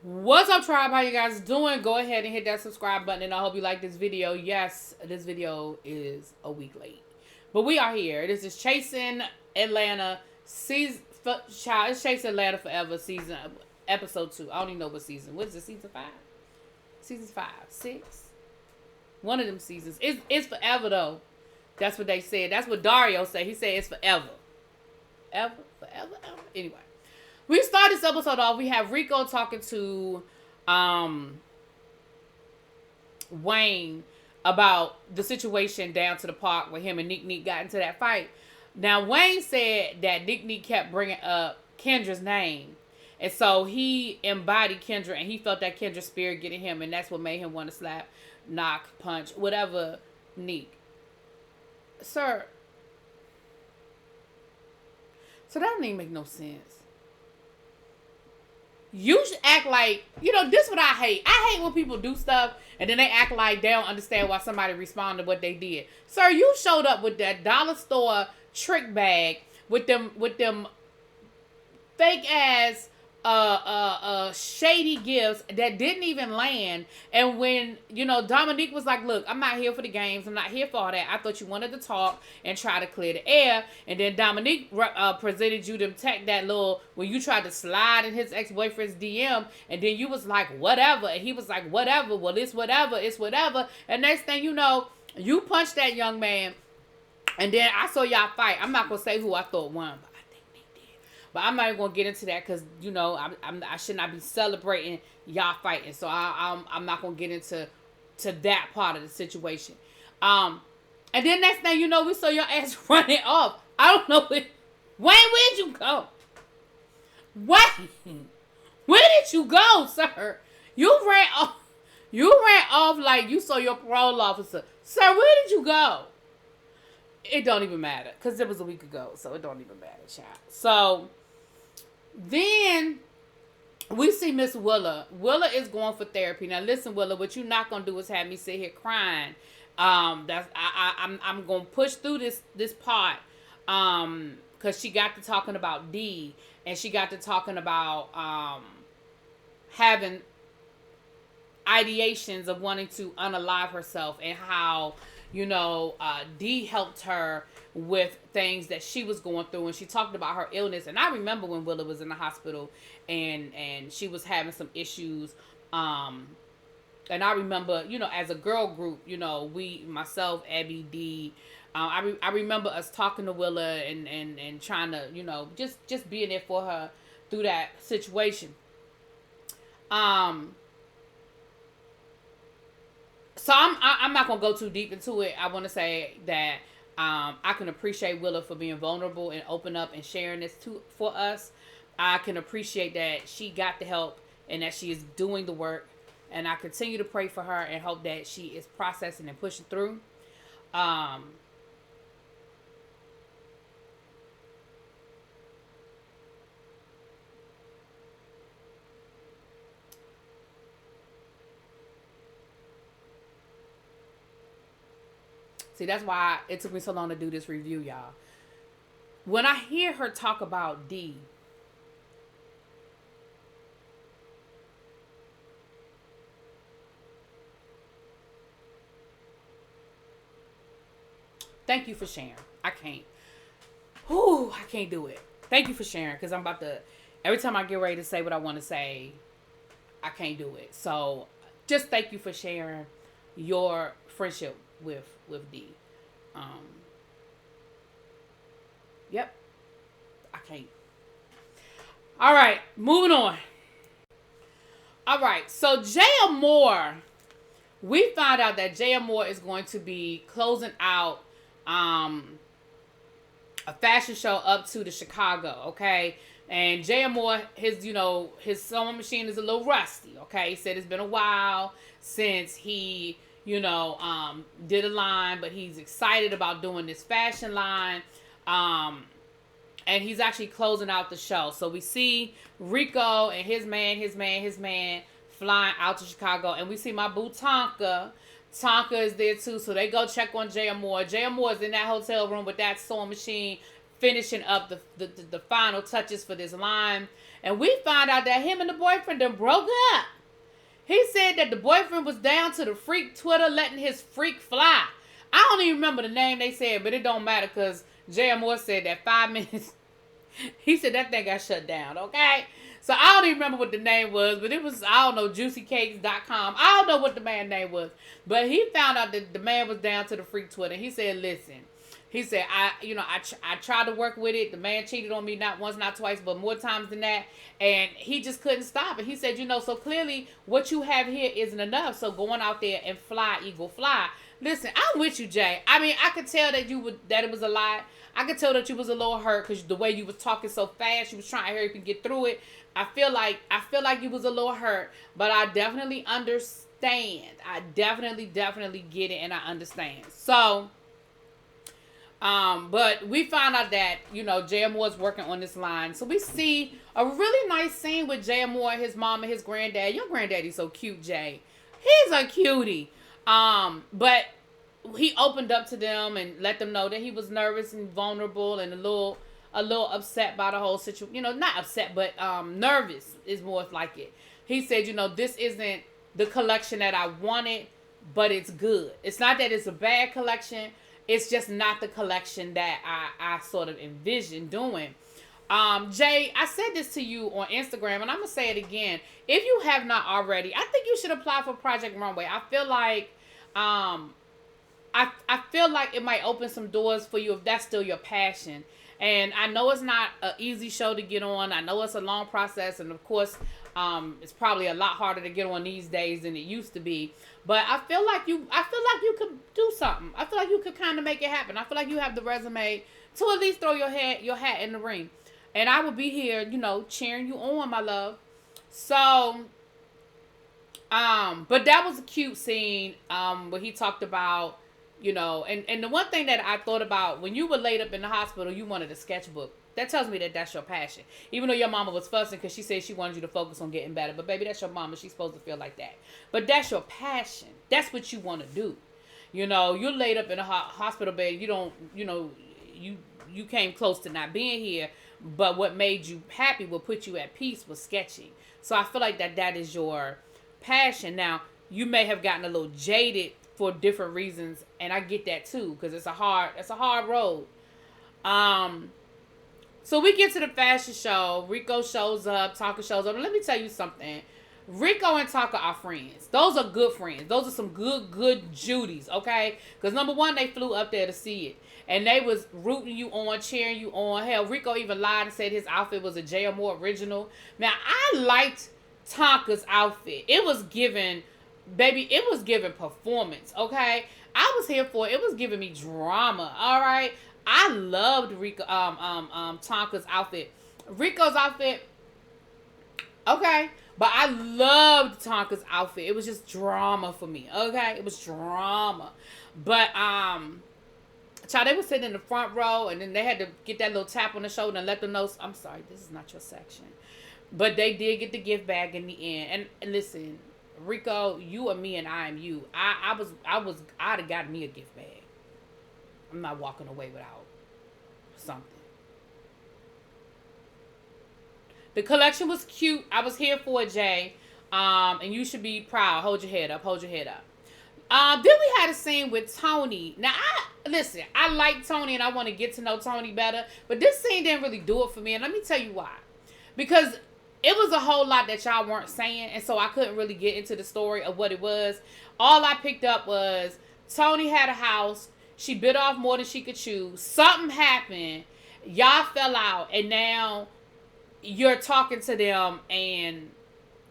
What's up, tribe? How you guys doing? Go ahead and hit that subscribe button, and I hope you like this video. Yes, this video is a week late, but we are here. This is Chasing Atlanta season. Child, it's Chasing Atlanta Forever season episode 2. I don't even know what season. What is it? Season 5? Season 5, 6. One of them seasons. It's forever though. That's what they said. That's what Dario said. He said it's forever. Ever, forever, ever. Anyway. We start this episode off. We have Rico talking to Wayne about the situation down to the park where him and Nick got into that fight. Now, Wayne said that Nick kept bringing up Kendra's name. And so he embodied Kendra, and he felt that Kendra spirit getting him, and that's what made him want to slap, knock, punch, whatever Nick. Sir. So that don't even make no sense. You should act like, this is what I hate. I hate when people do stuff and then they act like they don't understand why somebody responded to what they did. Sir, you showed up with that dollar store trick bag with them fake ass shady gifts that didn't even land. And when Dominique was like, look, I'm not here for the games, I'm not here for all that, I thought you wanted to talk and try to clear the air. And then Dominique presented you that little, when you tried to slide in his ex-boyfriend's DM, and then you was like, whatever, and he was like, whatever, well, it's whatever. And next thing you know, you punched that young man, and then I saw y'all fight. I'm not gonna say who I thought won, but I'm not even going to get into that because, I should not be celebrating y'all fighting. So I'm not going to get into that part of the situation. And then next thing you know, we saw your ass running off. I don't know. Wayne, where'd you go? What? Where did you go, sir? You ran off like you saw your parole officer. Sir, where did you go? It don't even matter because it was a week ago. So it don't even matter, child. So then we see Miss Willa. Willa is going for therapy. Now listen, Willa, what you're not gonna do is have me sit here crying. I'm gonna push through this part. Cause she got to talking about D, and she got to talking about having ideations of wanting to unalive herself, and how D helped her with things that she was going through, and she talked about her illness. And I remember when Willa was in the hospital and she was having some issues, and I remember, as a girl group, myself, Abby, D, I remember us talking to Willa and trying to, just being there for her through that situation. So I'm not going to go too deep into it. I want to say that I can appreciate Willa for being vulnerable and open up and sharing this for us. I can appreciate that she got the help and that she is doing the work. And I continue to pray for her and hope that she is processing and pushing through. See, that's why it took me so long to do this review, y'all. When I hear her talk about D, thank you for sharing. I can't do it. Thank you for sharing, because I'm about to, every time I get ready to say what I want to say, I can't do it. So just thank you for sharing your friendship with D. Yep. I can't. All right, moving on. All right, so J.M. Moore, we found out that J.M. Moore is going to be closing out a fashion show up to the Chicago, okay? And J.M. Moore, his sewing machine is a little rusty, okay? He said it's been a while since he did a line, but he's excited about doing this fashion line. And he's actually closing out the show. So we see Rico and his man flying out to Chicago. And we see my boo Tonka. Tonka is there too. So they go check on J.M. Moore. J.M. Moore is in that hotel room with that sewing machine, finishing up the final touches for this line. And we found out that him and the boyfriend done broke up. He said that the boyfriend was down to the freak Twitter letting his freak fly. I don't even remember the name they said, but it don't matter because J.M. Moore said that 5 minutes. He said that thing got shut down, okay? So I don't even remember what the name was, but it was, I don't know, juicycakes.com. I don't know what the man's name was. But he found out that the man was down to the freak Twitter. He said, listen. He said, I tried to work with it. The man cheated on me not once, not twice, but more times than that. And he just couldn't stop it. He said, so clearly what you have here isn't enough. So going out there and fly, eagle, fly. Listen, I'm with you, Jay. I mean, I could tell that that it was a lie. I could tell that you was a little hurt because the way you was talking so fast, you was trying to hurry up and get through it. I feel like you was a little hurt, but I definitely understand. I definitely get it, and I understand. So, but we found out that, J.M. Moore's working on this line. So we see a really nice scene with J.M. Moore, his mom, and his granddad. Your granddaddy's so cute, Jay. He's a cutie. But he opened up to them and let them know that he was nervous and vulnerable and a little upset by the whole situation. Not upset, but nervous is more like it. He said, this isn't the collection that I wanted, but it's good. It's not that it's a bad collection. It's just not the collection that I sort of envisioned doing. Jay, I said this to you on Instagram, and I'm going to say it again. If you have not already, I think you should apply for Project Runway. I feel like I feel like it might open some doors for you if that's still your passion. And I know it's not an easy show to get on. I know it's a long process, and of course, it's probably a lot harder to get on these days than it used to be. But I feel like you could do something. I feel like you could kind of make it happen. I feel like you have the resume to at least throw your hat in the ring. And I will be here, cheering you on, my love. So, but that was a cute scene, where he talked about, and the one thing that I thought about, when you were laid up in the hospital, you wanted a sketchbook. That tells me that that's your passion. Even though your mama was fussing because she said she wanted you to focus on getting better. But baby, that's your mama. She's supposed to feel like that. But that's your passion. That's what you want to do. You're laid up in a hospital bed. You came close to not being here. But what made you happy, what put you at peace, was sketching. So I feel like that is your passion. Now, you may have gotten a little jaded for different reasons. And I get that too. Because it's a hard road. So we get to the fashion show. Rico shows up. Tonka shows up. And let me tell you something. Rico and Tonka are friends. Those are good friends. Those are some good Judies, okay? Because number one, they flew up there to see it. And they was rooting you on, cheering you on. Hell, Rico even lied and said his outfit was a J.M. Moore original. Now, I liked Tonka's outfit. It was given performance, okay? I was here for it. It was giving me drama, all right? I loved Tonka's outfit. Rico's outfit, okay, but I loved Tonka's outfit. It was just drama for me, okay? It was drama. But child, they were sitting in the front row, and then they had to get that little tap on the shoulder and let them know, I'm sorry, this is not your section. But they did get the gift bag in the end. And listen, Rico, you are me and I am you. I'd have gotten me a gift bag. I'm not walking away without something. The collection was cute. I was here for it, Jay. And you should be proud. Hold your head up. Hold your head up. Then we had a scene with Tony. Now, I like Tony and I want to get to know Tony better. But this scene didn't really do it for me. And let me tell you why. Because it was a whole lot that y'all weren't saying. And so I couldn't really get into the story of what it was. All I picked up was Tony had a house. She bit off more than she could chew. Something happened. Y'all fell out. And now you're talking to them and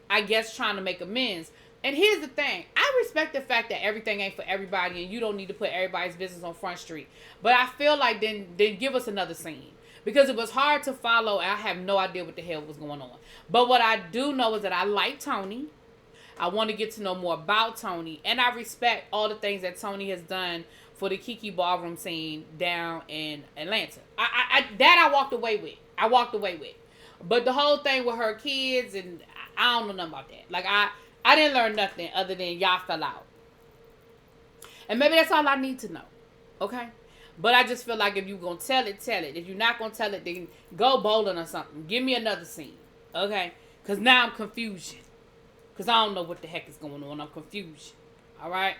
I guess trying to make amends. And here's the thing. I respect the fact that everything ain't for everybody and you don't need to put everybody's business on Front Street. But I feel like then give us another scene. Because it was hard to follow and I have no idea what the hell was going on. But what I do know is that I like Tony. I want to get to know more about Tony. And I respect all the things that Tony has done for the Kiki Ballroom scene down in Atlanta. I walked away with. But the whole thing with her kids, and I don't know nothing about that. Like, I didn't learn nothing other than y'all fell out. And maybe that's all I need to know. Okay? But I just feel like if you're going to tell it, tell it. If you're not going to tell it, then go bowling or something. Give me another scene. Okay? Because now I'm confusion. Because I don't know what the heck is going on. I'm confused. All right?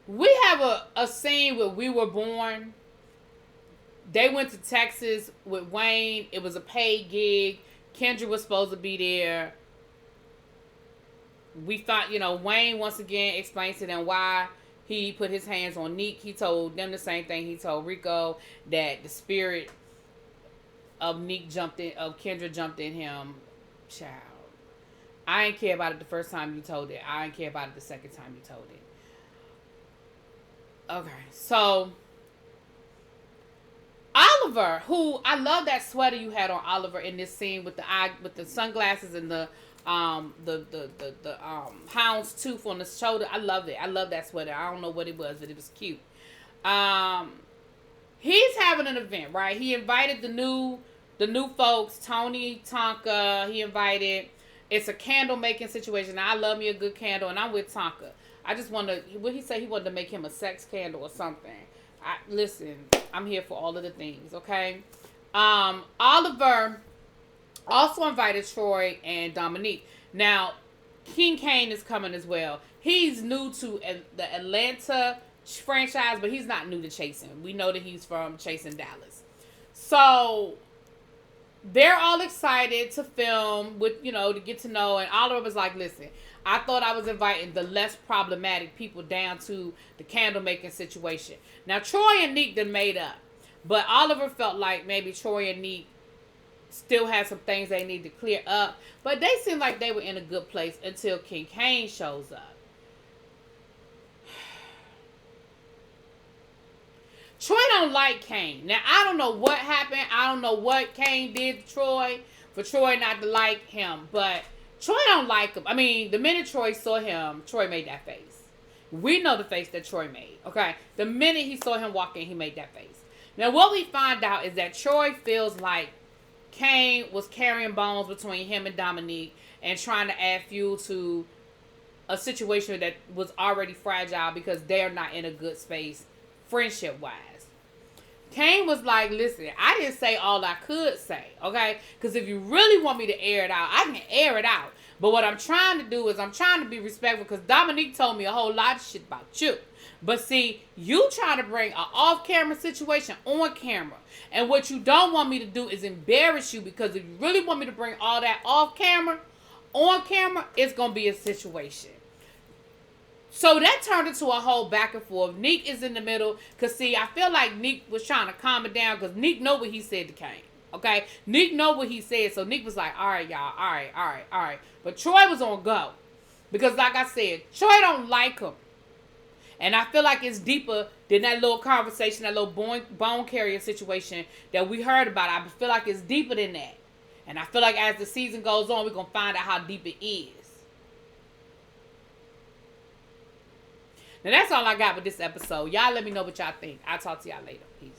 We have a scene where We Were Born. They went to Texas with Wayne. It was a paid gig. Kendra was supposed to be there. We thought, Wayne once again explained to them why he put his hands on Neek. He told them the same thing he told Rico, that the spirit of Kendra jumped in him. Child. I ain't care about it the first time you told it. I ain't care about it the second time you told it. Okay, so Oliver, who I love that sweater you had on Oliver in this scene with the sunglasses and the hound's tooth on the shoulder. I love it. I love that sweater. I don't know what it was, but it was cute. He's having an event, right? He invited the new folks, Tony, Tonka. He invited. It's a candle making situation. Now, I love me a good candle, and I'm with Tonka. I just what he said, he wanted to make him a sex candle or something. Listen, I'm here for all of the things, okay? Oliver also invited Troy and Dominique. Now, King Kane is coming as well. He's new to the Atlanta franchise, but he's not new to Chasing. We know that he's from Chasing Dallas. So they're all excited to film to get to know. And Oliver was like, listen, I thought I was inviting the less problematic people down to the candle making situation. Now, Troy and Neek done made up. But Oliver felt like maybe Troy and Neek still had some things they need to clear up. But they seemed like they were in a good place until King Kane shows up. Troy don't like Kane. Now, I don't know what happened. I don't know what Kane did to Troy for Troy not to like him. But Troy don't like him. I mean, the minute Troy saw him, Troy made that face. We know the face that Troy made, okay? The minute he saw him walk in, he made that face. Now, what we find out is that Troy feels like Kane was carrying bones between him and Dominique and trying to add fuel to a situation that was already fragile because they're not in a good space friendship-wise. Kane was like, listen, I didn't say all I could say, okay? Because if you really want me to air it out, I can air it out. But what I'm trying to do is I'm trying to be respectful because Dominique told me a whole lot of shit about you. But see, you trying to bring an off-camera situation on camera. And what you don't want me to do is embarrass you, because if you really want me to bring all that off-camera, on camera, it's going to be a situation. So that turned into a whole back and forth. Neek is in the middle. Because, see, I feel like Neek was trying to calm it down because Neek know what he said to Kane. Okay? Neek know what he said. So Neek was like, all right, y'all. All right. But Troy was on go. Because, like I said, Troy don't like him. And I feel like it's deeper than that little conversation, that little bone carrier situation that we heard about. I feel like it's deeper than that. And I feel like as the season goes on, we're going to find out how deep it is. Now, that's all I got with this episode. Y'all let me know what y'all think. I'll talk to y'all later. Peace.